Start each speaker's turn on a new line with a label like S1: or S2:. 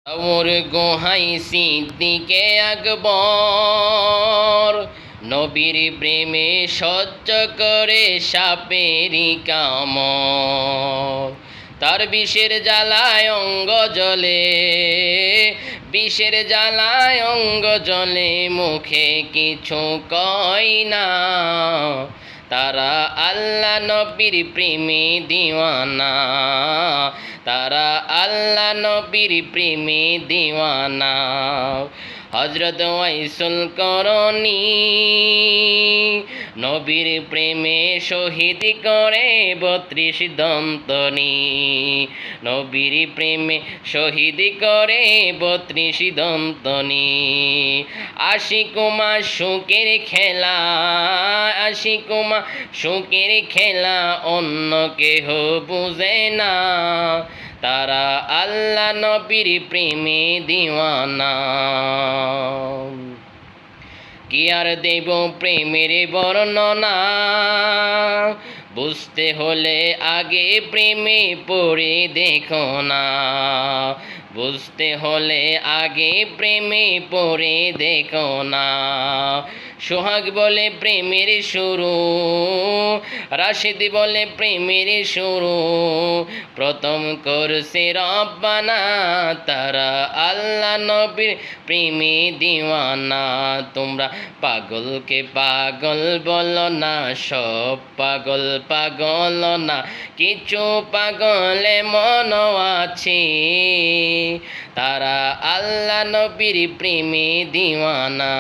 S1: ওর গোহাই সিদ্দিকে আকবর নবীর প্রেমে সহ্য করে সাপেরি কামড়। তার বিষের জ্বালায় অঙ্গ জ্বলে, বিষের জ্বালায় অঙ্গ জ্বলে, মুখে কিছু কয় না। তারা আল্লাহ নবীর প্রেমে দিওয়ানা, তারা আল্লাহ নবীর প্রেমে দিওয়ানা। হযরত ওয়াইসুল করনী নবীর প্রেমে শহীদ করে ৩২ দন্তনি, নবীর প্রেমে শহীদ করে ৩২ দন্তনি। আশিকুমা সুখের খেলা, আশিকুমা সুখের খেলা, অন্য কেহ বুঝে না। তারা আল্লাহ নবীর প্রেমে দিওয়ানা। কি আর দেব প্রেমের বর্ণনা, বুঝতে হলে আগে প্রেমে পড়ে দেখো না, বুঝতে হলে আগে প্রেমে পড়ে দেখো না। সোহাগ বলে প্রেমের শুরু, রাশিদ বলে প্রেমের শুরু, প্রথম করছে রব্বানা। তারা আল্লাহ নবীর প্রেমে দিওয়ানা। তোমরা পাগলকে পাগল বলো না, সব পাগল পাগল না, কিছু পাগলে মন আছে। তারা আল্লাহ নবীর প্রেমে দিওয়ানা।